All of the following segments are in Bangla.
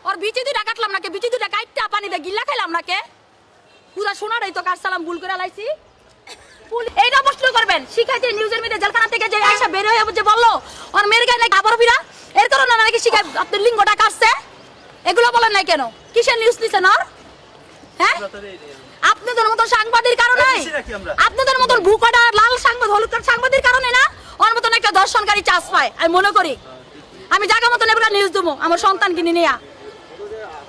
और बीचे दुटा काटलाम नाके बीचे दुटा काटटा पानी दे गिल्ला खाइलाम नाके পুরা সোনাটাই তো কার সালাম ভুল করে লাইছি এইটা প্রশ্ন করবেন শিখাইতে নিউজের মধ্যে জেলখানা থেকে যে আয়শা বের হয়ে যে বললো আর মেয়ের গায়ে নাকি আবার ফিরা এর কারণে নাকি শিখাই আপনার লিঙ্গটা কাটছে এগুলো বলেন নাই কেন কিসের নিউজ নিছেন আর হ্যাঁ আপনাদের মতো সাংবাদিক কারণে আপনাদের মতো ভুকাটা লাল সাংবাদ হলুদ সাংবাদিক কারণে না ওর মতন একটা দর্শনকারী চান্স পায় আমি মনে করি আমি জায়গা মতন এবার নিউজ দেবো আমার সন্তান কিনে নিয়া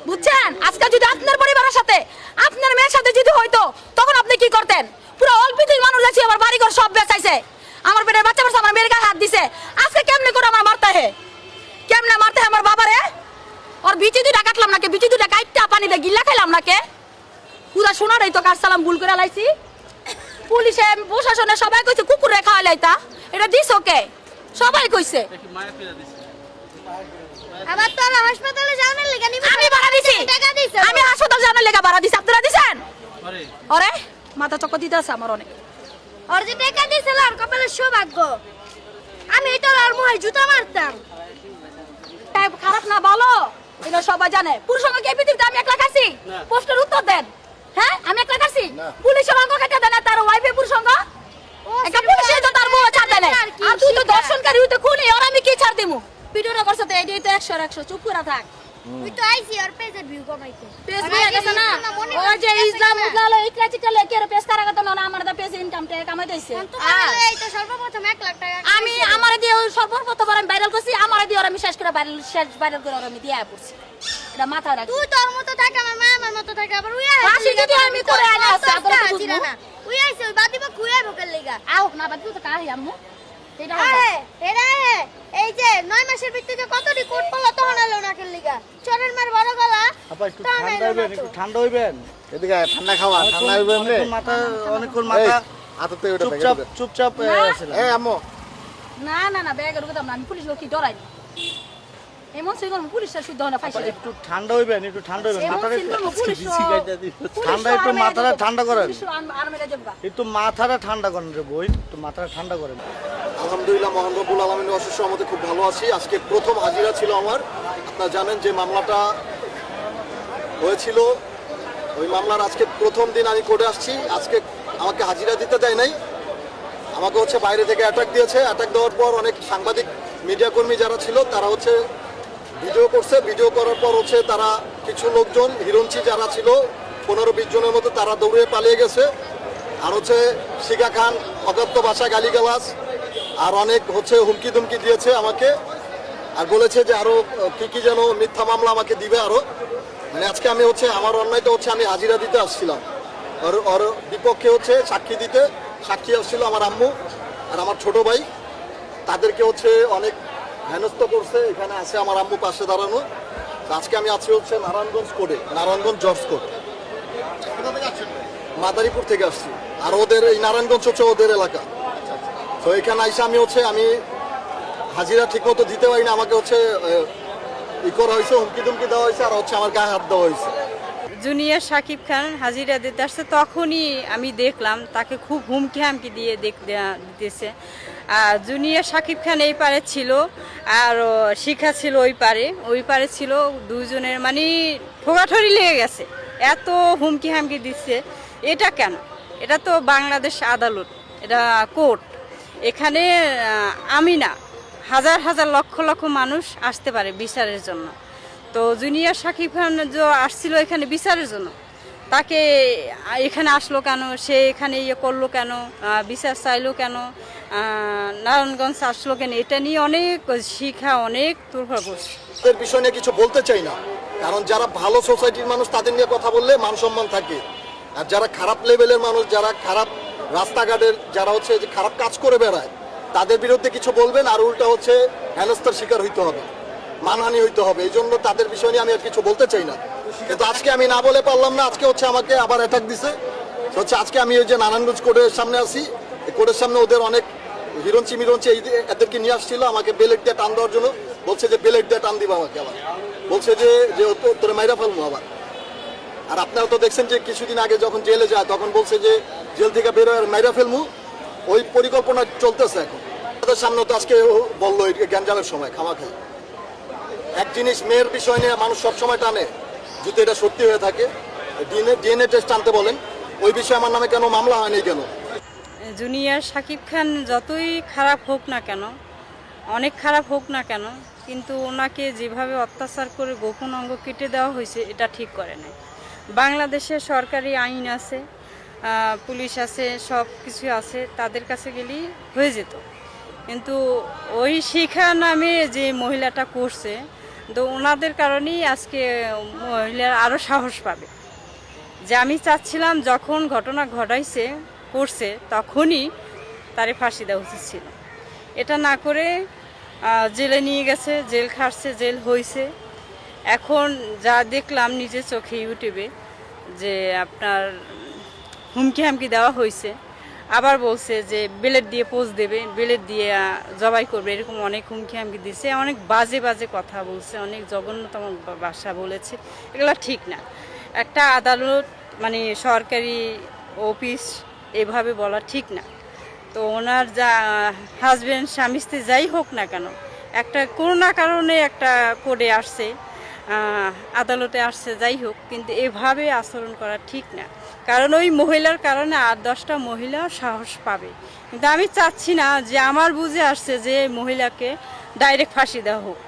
বুঝছেন আজকে যদি আপনার পরিবারের সাথে আপনার মেয়ের সাথে যদি হইতো তখন আপনি কি করতেন পুরো অল্পিতির মানুষ আছে আমার বাড়ি ঘর সব বেচাইছে আমার পেটের বাচ্চা বাচ্চা আমার মেয়ের গায়ে হাত দিছে আজকে কেমনে করে আমার মারতে হে কেমনে মারতে হে আমার বাবারে আর বিচি দুটা কাটলাম নাকি বিচি দুটা কাটটা পানি দে গিল্লা খাইলাম নাকি পুরা সোনাটাই তো কার সালাম ভুল করে লাইছি পুলিশে প্রশাসনে সবাই কইছে কুকুরে খাওয়াই লাইতা এটা দিছ ওকে সবাই কইছে আবার তো হাসপাতালে যাওয়ার লাগা নিবি আমি ভাড়া দিছি টাকা দিছ আমি হাসপাতাল যাওয়ার লাগা ভাড়া দিছি আপনারা দিছেন আরে মাথা চক্কর দিতেছে আমার অনেক আর যে টাকা দিছিল আর কপালে সৌভাগ্য আমি তো আর মুহে জুতা মারতাম খারাপ না বলো এটা সবাই জানে পুরুষ সঙ্গে কে পৃথিবীতে আমি একলা খাইছি প্রশ্নের উত্তর দেন হ্যাঁ আমি একলা খাইছি পুলিশের অঙ্গ কেটে দেন তার ওয়াইফে পুরুষ সঙ্গ একটা পুলিশে তো তার বউ ছাড় দেয় আর তুই তো দর্শনকারী তুই তো খুনি আর আমি কি ছাড় দিমু ভিডিওটা করছ তো এই তো 100 চুপ করে থাক তুই তো আইছি আর পেজের ভিউ কমাইতে পেজ হয়ে গেছে না ও যে ইসলাম উদলালো ইকরা চিকরা লেকে আর পেজ কারা কথা না আমার দা পেজ ইনকাম টে কামাই দিছে এই তো সর্বপ্রথম 1 লাখ টাকা আমি আমারে দিয়ে সর্বপ্রথম আমি ভাইরাল করছি আমারে দিয়ে আমি শেষ করে ভাইরাল করে আমি দিয়া পড়ছি এটা মাথা রাখ তুই তোর মতো থাক আমার মা আমার মতো থাক আবার উইয়া হাসি যদি আমি করে আনা আছে আদর তো বুঝবো না উইয়া আইছে ওই বাদিবা কুয়াই ভোকের লাগা আও না বাদি তো কাহি আম্মু এটা এরা এই যে 9 মাসের ভিতরে কতটি কোট পড়লো তখন আলো না খেল লাগা চরের মার বড় গলা আপা একটু ঠান্ডা হইবেন একটু ঠান্ডা হইবেন এদিকে ঠান্ডা খাওয়া ঠান্ডা হইবে এমনি মাথা অনেকক্ষণ মাথা আততে ওটা চুপচাপ চুপচাপ আছিল এই আম্মু না ব্যাগের কথা না আমি পুলিশ লোক কি ডরাই এমন সিগন পুলিশটা শুদ্ধ না ফাইছে একটু ঠান্ডা হইবেন একটু ঠান্ডা হইবেন এমন মাথাটা সিগন পুলিশ ঠান্ডা একটু মাথাটা ঠান্ডা করেন আর মেরে দেবগা একটু মাথাটা ঠান্ডা করেন রে বই একটু মাথাটা ঠান্ডা করেন আলহামদুলিল্লাহ মহান রব্বুল আলামিনের অশেষ রহমতে খুব ভালো আছি আজকে প্রথম হাজিরা ছিল আমার আপনারা জানেন যে মামলাটা হয়েছিল ওই মামলার আজকে প্রথম দিন আমি কোর্টে আসছি আজকে আমাকে হাজিরা দিতে দেয় নাই আমাকে হচ্ছে বাইরে থেকে অ্যাটাক দিয়েছে অ্যাটাক দেওয়ার পর অনেক সাংবাদিক মিডিয়া কর্মী যারা ছিল তারা হচ্ছে ভিডিও করছে ভিডিও করার পর হচ্ছে তারা কিছু লোকজন হিরঞ্চি যারা ছিল 15-20 জনের মতো তারা দৌড়ে পালিয়ে গেছে আর হচ্ছে শিখা খান অকথ্য ভাষা গালিগালাজ আর অনেক হচ্ছে হুমকি ধুমকি দিয়েছে আমাকে আর বলেছে যে আরো কি যেন মিথ্যা মামলা আমাকে দিবে আরো মানে আজকে আমি হচ্ছে আমার অন্যায়টা হচ্ছে আমি হাজিরা দিতে আসছিলাম ওর বিপক্ষে হচ্ছে সাক্ষী আসছিল আমার আম্মু আর আমার ছোট ভাই তাদেরকে হচ্ছে অনেক হেনস্থ করছে এখানে আছে আমার আম্মু পাশে দাঁড়ানো আজকে আমি আছি হচ্ছে নারায়ণগঞ্জ কোর্টে নারায়ণগঞ্জ জজ কোর্ট মাদারীপুর থেকে আসছি আর ওদের এই নারায়ণগঞ্জ হচ্ছে ওদের এলাকা তো এখানে আইসা আমি হাজিরা ঠিক মতো দিতে পারি না আমাকে হচ্ছে ই করা হয়েছে হুমকি দুমকি দেওয়া হয়েছে আর হচ্ছে আমার গায়ে হাত দেওয়া হয়েছে জুনিয়র সাকিব খান হাজিরা দিতে আসছে তখনই আমি দেখলাম তাকে খুব হুমকি হামকি দিয়ে দিতেছে আর জুনিয়র সাকিব খান এই পারে ছিল আর শিখা ছিল ওই পারে ছিল দুজনের মানে ঠোকাঠড়ি লেগে গেছে এত হুমকি হামকি দিচ্ছে এটা কেন এটা তো বাংলাদেশ আদালত এটা কোর্ট এখানে আমি না হাজার হাজার লক্ষ লক্ষ মানুষ আসতে পারে বিচারের জন্য তো জুনিয়র সাকিব খান যে আসছিল এখানে বিচারের জন্য তাকে এখানে আসলো কেন সে এখানে ইয়ে করলো কেন বিচার চাইলো কেন নারায়ণগঞ্জ আসলো কেন এটা নিয়ে অনেক শিখা অনেক তোলপাড় করছে এর বিষয় নিয়ে কিছু বলতে চাই না কারণ যারা ভালো সোসাইটির মানুষ তাদের নিয়ে কথা বললে মান সম্মান থাকে আর যারা খারাপ লেভেলের মানুষ যারা খারাপ রাস্তাঘাটের যারা হচ্ছে যে খারাপ কাজ করে বেড়ায় তাদের বিরুদ্ধে কিছু বলবেন আর উল্টা হচ্ছে হেনস্থার শিকার হইতে হবে মানহানি হইতে হবে এই জন্য তাদের বিষয় নিয়ে আমি আর কিছু বলতে চাই না কিন্তু আজকে আমি না বলে পারলাম না আজকে হচ্ছে আমাকে আবার অ্যাটাক দিছে হচ্ছে আজকে আমি ওই যে নারায়ণগঞ্জ কোর্টের সামনে আসি কোর্টের সামনে ওদের অনেক হিরঞ্চি এদেরকে নিয়ে আসছিল আমাকে বেলেট দিয়ে টান দেওয়ার জন্য বলছে যে বেলেট দিয়ে টান দিবা আমাকে আবার বলছে যে তোরে মাইরা ফেলবো আবার আর আপনারা তো দেখছেন যে কিছুদিন আগে যখন জেলে যায় তখন বলছে যে জেল থেকে বেরোয় আর মাইরা ফেলবো ওই পরিকল্পনা চলতেছে এখন তাদের সামনে তো আজকে বললো গ্যাঞ্জামের সময় খামাখাই এক জিনিস মেয়ের বিষয় নিয়ে মানুষ সবসময় টানে, যদি এটা সত্যি হয়ে থাকে ডিএনএ টেস্ট আনতে বলেন, ওই বিষয়ে আমার নামে কেন মামলা হয়নি কেন? জুনিয়র শাকিব খান যতই খারাপ হোক না কেন, অনেক খারাপ হোক না কেন, কিন্তু ওনাকে যেভাবে অত্যাচার করে গোপন অঙ্গ কেটে দেওয়া হয়েছে এটা ঠিক করে নাই। বাংলাদেশে সরকারি আইন আছে, পুলিশ আছে, সব কিছু আছে, তাদের কাছে গেলেই হয়ে যেত। কিন্তু ওই শিখা নামে যে মহিলাটা করছে, তো ওনাদের কারণেই আজকে মহিলার আরও সাহস পাবে। যে আমি চাচ্ছিলাম যখন ঘটনা ঘটাইছে করছে তখনই তারে ফাঁসি দেওয়া উচিত ছিল। এটা না করে জেলে নিয়ে গেছে, জেল খাটছে, জেল হয়েছে। এখন যা দেখলাম নিজের চোখে ইউটিউবে যে আপনার হুমকি হামকি দেওয়া হয়েছে, আবার বলছে যে বেলেট দিয়ে পোজ দেবে, বেলেট দিয়ে জবাই করবে, এরকম অনেক হুমকি হামকি দিছে, অনেক বাজে বাজে কথা বলছে, অনেক জঘন্যতম ভাষা বলেছে। এগুলো ঠিক না। একটা আদালত মানে সরকারি অফিস এভাবে বলা ঠিক না। তো ওনার যা হাজব্যান্ড স্বামী স্ত্রী যাই হোক না কেন, একটা কোনো না কারণে একটা কোর্টে আসছে, আদালতে আসছে, যাই হোক, কিন্তু এভাবে আচরণ করা ঠিক না। কারণ ওই মহিলার কারণে 8-10টা মহিলা সাহস পাবে। কিন্তু আমি চাচ্ছি না যে আমার বুঝে আসছে যে মহিলাকে ডাইরেক্ট ফাঁসি দেওয়া হোক,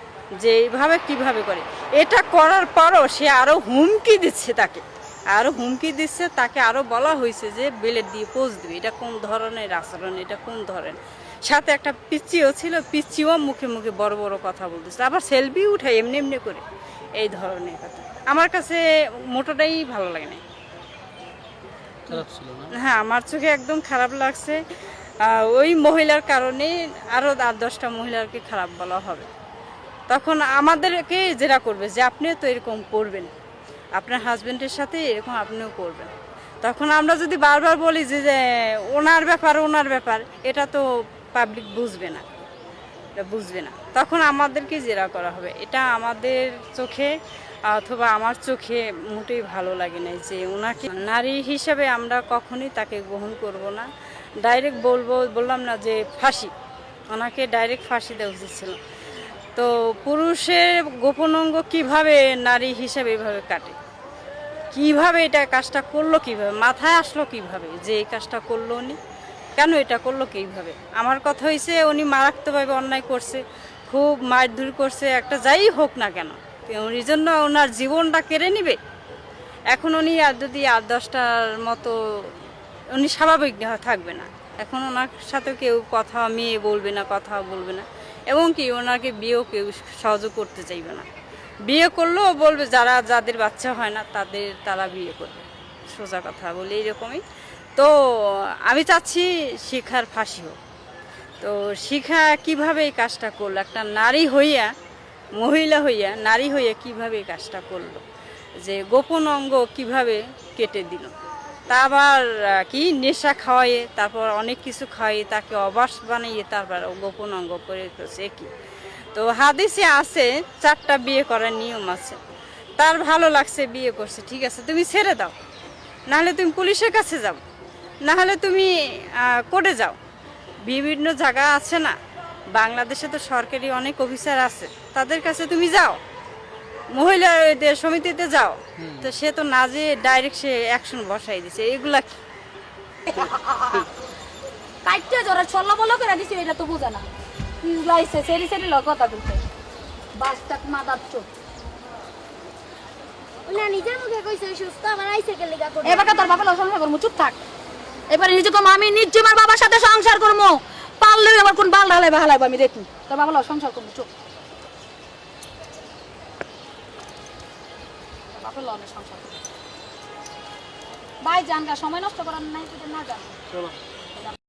যে এইভাবে কীভাবে করে। এটা করার পরও সে আরও হুমকি দিচ্ছে, তাকে আরও বলা হয়েছে যে বেলেট দিয়ে পোজ দিবে। এটা কোন ধরনের আচরণ, এটা কোন ধরনের? সাথে একটা পিচ্চিও ছিল, পিচ্চিও মুখে মুখে বড় বড় কথা বলতেছে, আবার সেলফি উঠায় এমনি এমনি করে। এই ধরনের কথা আমার কাছে মোটোটাই ভালো লাগে না। হ্যাঁ, আমার চোখে একদম খারাপ লাগছে। ওই মহিলার কারণে আরও 8-10টা মহিলাকে খারাপ বলা হবে। তখন আমাদেরকে যেটা করবে যে আপনিও তো এরকম করবেন, আপনার হাজব্যান্ডের সাথে এরকম আপনিও করবেন। তখন আমরা যদি বারবার বলি যে ওনার ব্যাপার, এটা তো পাবলিক বুঝবে না। তখন আমাদেরকে জেরা করা হবে। এটা আমাদের চোখে অথবা আমার চোখে মোটেই ভালো লাগে না যে ওনাকে নারী হিসাবে আমরা কখনোই তাকে গ্রহণ করব না। ডাইরেক্ট বললাম না যে ফাঁসি, ওনাকে ডাইরেক্ট ফাঁসি দেওয়া উচিত ছিল। তো পুরুষের গোপন অঙ্গ কীভাবে নারী হিসাবে এভাবে কাটে, কিভাবে এটা কাজটা করলো, কিভাবে মাথায় আসলো, কিভাবে যে এই কাজটা করলো উনি, কেন এটা করলো, কিভাবে? আমার কথা হয়েছে উনি মারাত্মকভাবে অন্যায় করছে, খুব মারধর করছে, একটা যাই হোক না কেন, এই জন্য ওনার জীবনটা কেড়ে নিবে। এখন উনি আর যদি 8-10টার মতো উনি স্বাভাবিক থাকবে না। এখন ওনার সাথে কেউ মেয়ে বলবে না, কথা বলবে না, এবং কি ওনাকে বিয়েও কেউ সহযোগ করতে চাইবে না। বিয়ে করলেও বলবে যাদের বাচ্চা হয় না তারা বিয়ে করবে, সোজা কথা বলে এইরকমই। তো আমি চাচ্ছি শিখার ফাঁসি হোক। তো শিখা কিভাবে এই কাজটা করলো, একটা নারী হইয়া, মহিলা হইয়া, নারী হইয়া কিভাবে এই কাজটা করলো, যে গোপন অঙ্গ কিভাবে কেটে দিল, তা আবার কি নেশা খাওয়াইয়ে, তারপর অনেক কিছু খাওয়াইয়ে, তাকে অবাস বানিয়ে তারপর গোপন অঙ্গ করে করছে কি। তো হাদিসে আছে 4টা বিয়ে করার নিয়ম আছে। তার ভালো লাগছে, বিয়ে করছে, ঠিক আছে, তুমি ছেড়ে দাও, নাহলে তুমি পুলিশের কাছে যাও, নাহলে তুমি কোর্টে যাও। বিভিন্ন জায়গা আছে না, বাংলাদেশে তো সরকারি অনেক অফিসার আছে, তাদের কাছে তুমি যাও, মহিলাদের সমিতিতে যাও। তো সে তো না যে ডাইরেক্ট সে অ্যাকশন বসাই দিছে, এগুলা কাইটটা জোরে ছল্লা বলো করে দিছি, এটা তো বুঝা না লাইছে সেরি কথা বলতে বাসটাক মাদার চোখ। উনি নিজের মুখে কইছে সুস্থ, আমার আইছে কে লাগা করে। এবার তোর বাবা সংসার করমু, চুপ থাক। এবারে নিজে কম আমি নিজে আমার বাবার সাথে সংসার করমু, পারলে আমার কোন বাল ঢালাই বাহালাইব আমি দেখি। তোর বাবা সংসার করমু, চুপ। বাপের লনে সংসার ভাই জানগা, সময় নষ্ট করার নাই, তুই না জান। চলো।